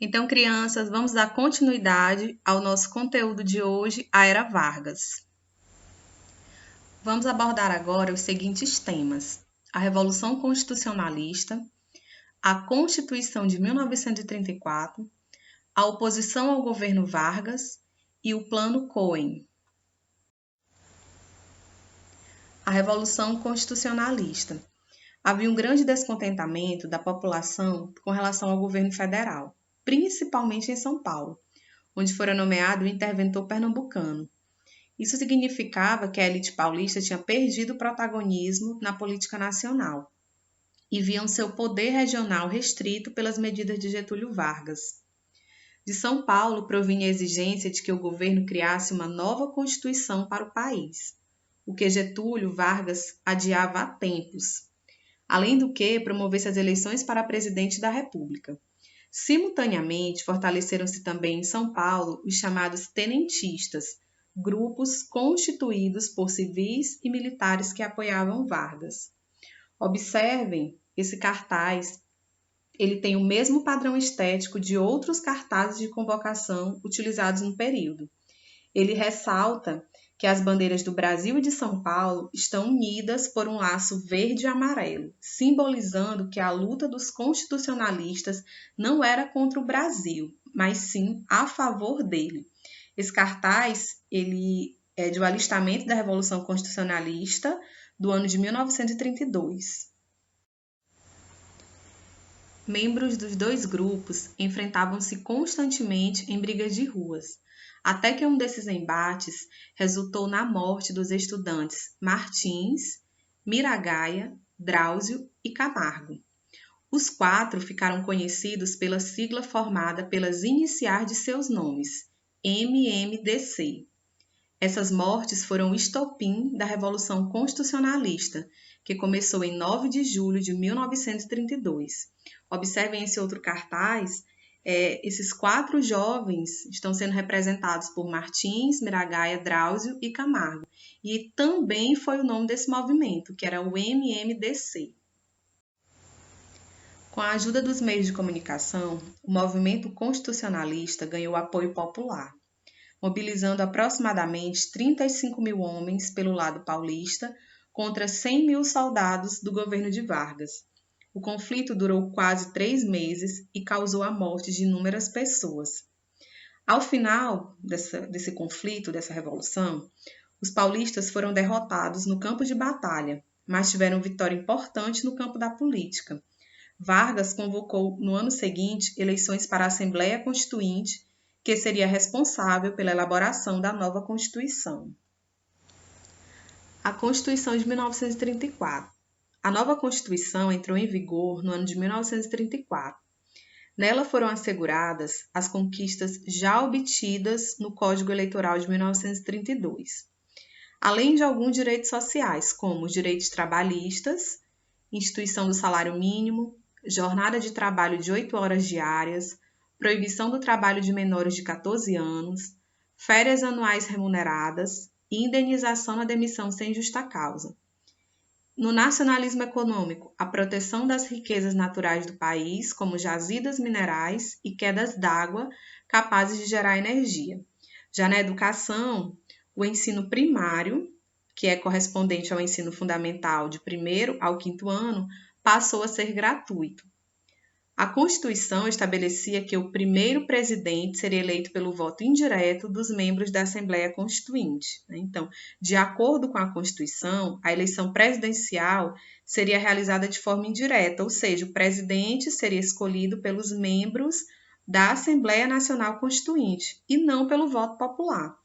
Então, crianças, vamos dar continuidade ao nosso conteúdo de hoje, a Era Vargas. Vamos abordar agora os seguintes temas: a Revolução Constitucionalista, a Constituição de 1934, a oposição ao governo Vargas e o Plano Cohen. A Revolução Constitucionalista. Havia um grande descontentamento da população com relação ao governo federal, principalmente em São Paulo, onde fora nomeado o interventor pernambucano. Isso significava que a elite paulista tinha perdido o protagonismo na política nacional e viam seu poder regional restrito pelas medidas de Getúlio Vargas. De São Paulo provinha a exigência de que o governo criasse uma nova Constituição para o país, o que Getúlio Vargas adiava há tempos, além do que promovesse as eleições para presidente da República. Simultaneamente, fortaleceram-se também em São Paulo os chamados tenentistas, grupos constituídos por civis e militares que apoiavam Vargas. Observem esse cartaz, ele tem o mesmo padrão estético de outros cartazes de convocação utilizados no período. Ele ressalta que as bandeiras do Brasil e de São Paulo estão unidas por um laço verde e amarelo, simbolizando que a luta dos constitucionalistas não era contra o Brasil, mas sim a favor dele. Esse cartaz ele é de um alistamento da Revolução Constitucionalista do ano de 1932. Membros dos dois grupos enfrentavam-se constantemente em brigas de ruas, até que um desses embates resultou na morte dos estudantes Martins, Miragaia, Drauzio e Camargo. Os quatro ficaram conhecidos pela sigla formada pelas iniciais de seus nomes, MMDC. Essas mortes foram o estopim da Revolução Constitucionalista, que começou em 9 de julho de 1932. Observem esse outro cartaz. Esses quatro jovens estão sendo representados por Martins, Miragaia, Drauzio e Camargo. E também foi o nome desse movimento, que era o MMDC. Com a ajuda dos meios de comunicação, o movimento constitucionalista ganhou apoio popular, mobilizando aproximadamente 35 mil homens pelo lado paulista contra 100 mil soldados do governo de Vargas. O conflito durou quase 3 meses e causou a morte de inúmeras pessoas. Ao final desse conflito, dessa revolução, os paulistas foram derrotados no campo de batalha, mas tiveram vitória importante no campo da política. Vargas convocou no ano seguinte eleições para a Assembleia Constituinte, que seria responsável pela elaboração da nova Constituição. A Constituição de 1934. A nova Constituição entrou em vigor no ano de 1934. Nela foram asseguradas as conquistas já obtidas no Código Eleitoral de 1932, além de alguns direitos sociais, como os direitos trabalhistas, instituição do salário mínimo, jornada de trabalho de 8 horas diárias, proibição do trabalho de menores de 14 anos, férias anuais remuneradas e indenização na demissão sem justa causa. No nacionalismo econômico, a proteção das riquezas naturais do país, como jazidas minerais e quedas d'água capazes de gerar energia. Já na educação, o ensino primário, que é correspondente ao ensino fundamental de 1º ao 5º ano, passou a ser gratuito. A Constituição estabelecia que o primeiro presidente seria eleito pelo voto indireto dos membros da Assembleia Constituinte. Então, de acordo com a Constituição, a eleição presidencial seria realizada de forma indireta, ou seja, o presidente seria escolhido pelos membros da Assembleia Nacional Constituinte e não pelo voto popular.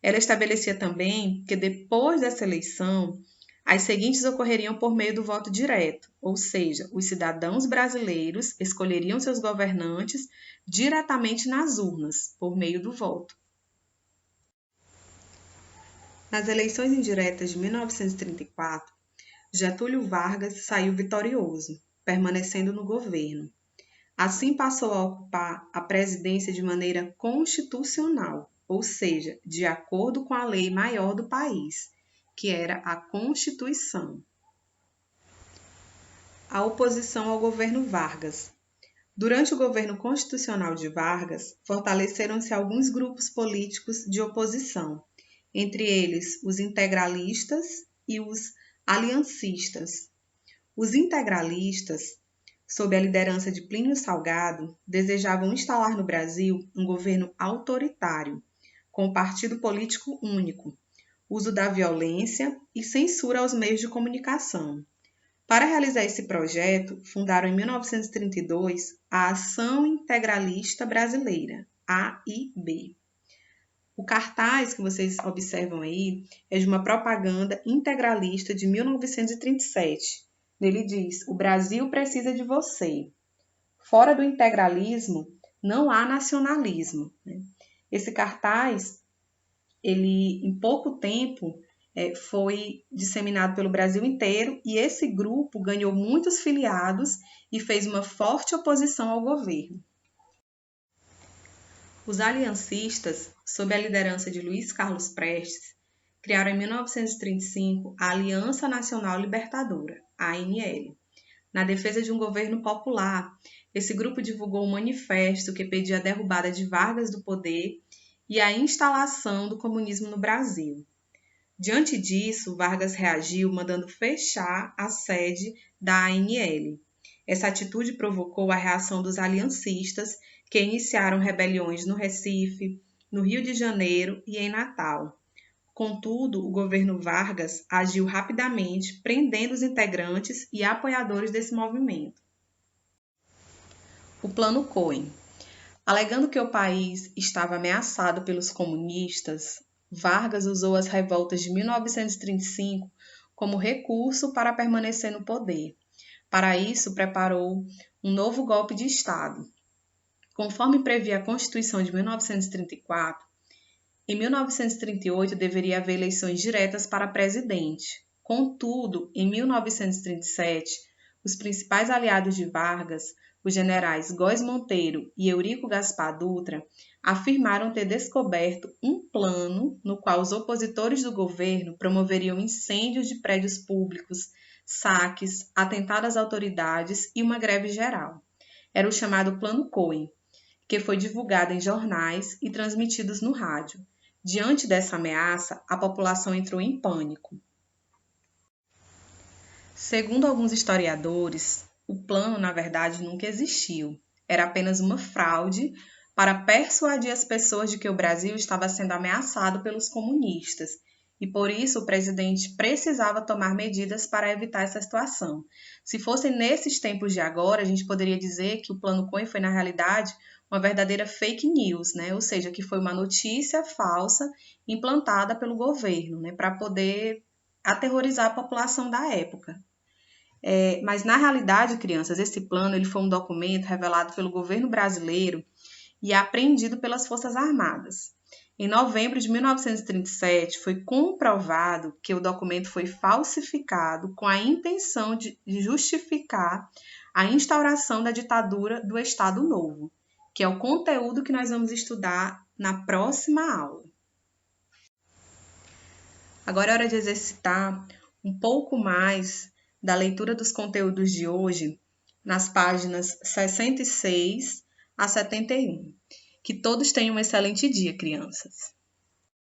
Ela estabelecia também que depois dessa eleição, as seguintes ocorreriam por meio do voto direto, ou seja, os cidadãos brasileiros escolheriam seus governantes diretamente nas urnas, por meio do voto. Nas eleições indiretas de 1934, Getúlio Vargas saiu vitorioso, permanecendo no governo. Assim passou a ocupar a presidência de maneira constitucional, ou seja, de acordo com a lei maior do país, que era a Constituição. A oposição ao governo Vargas. Durante o governo constitucional de Vargas, fortaleceram-se alguns grupos políticos de oposição, entre eles os integralistas e os aliancistas. Os integralistas, sob a liderança de Plínio Salgado, desejavam instalar no Brasil um governo autoritário, com um partido político único, uso da violência e censura aos meios de comunicação. Para realizar esse projeto, fundaram em 1932 a Ação Integralista Brasileira, AIB. O cartaz que vocês observam aí é de uma propaganda integralista de 1937. Nele diz: "O Brasil precisa de você. Fora do integralismo, não há nacionalismo." Esse cartaz, ele, em pouco tempo, foi disseminado pelo Brasil inteiro e esse grupo ganhou muitos filiados e fez uma forte oposição ao governo. Os aliancistas, sob a liderança de Luiz Carlos Prestes, criaram em 1935 a Aliança Nacional Libertadora, ANL. Na defesa de um governo popular, esse grupo divulgou um manifesto que pedia a derrubada de Vargas do poder e a instalação do comunismo no Brasil. Diante disso, Vargas reagiu mandando fechar a sede da ANL. Essa atitude provocou a reação dos aliancistas, que iniciaram rebeliões no Recife, no Rio de Janeiro e em Natal. Contudo, o governo Vargas agiu rapidamente, prendendo os integrantes e apoiadores desse movimento. O Plano Cohen. Alegando que o país estava ameaçado pelos comunistas, Vargas usou as revoltas de 1935 como recurso para permanecer no poder. Para isso, preparou um novo golpe de Estado. Conforme previa a Constituição de 1934, em 1938 deveria haver eleições diretas para presidente. Contudo, em 1937, os principais aliados de Vargas, os generais Góes Monteiro e Eurico Gaspar Dutra, afirmaram ter descoberto um plano no qual os opositores do governo promoveriam incêndios de prédios públicos, saques, atentados às autoridades e uma greve geral. Era o chamado Plano Cohen, que foi divulgado em jornais e transmitidos no rádio. Diante dessa ameaça, a população entrou em pânico. Segundo alguns historiadores, o plano, na verdade, nunca existiu. Era apenas uma fraude para persuadir as pessoas de que o Brasil estava sendo ameaçado pelos comunistas e, por isso, o presidente precisava tomar medidas para evitar essa situação. Se fossem nesses tempos de agora, a gente poderia dizer que o Plano Cohen foi, na realidade, uma verdadeira fake news, Ou seja, que foi uma notícia falsa implantada pelo governo, para poder aterrorizar a população da época. Mas, na realidade, crianças, esse plano ele foi um documento revelado pelo governo brasileiro e apreendido pelas Forças Armadas. Em novembro de 1937, foi comprovado que o documento foi falsificado com a intenção de justificar a instauração da ditadura do Estado Novo, que é o conteúdo que nós vamos estudar na próxima aula. Agora é hora de exercitar um pouco mais da leitura dos conteúdos de hoje nas páginas 66 a 71. Que todos tenham um excelente dia, crianças!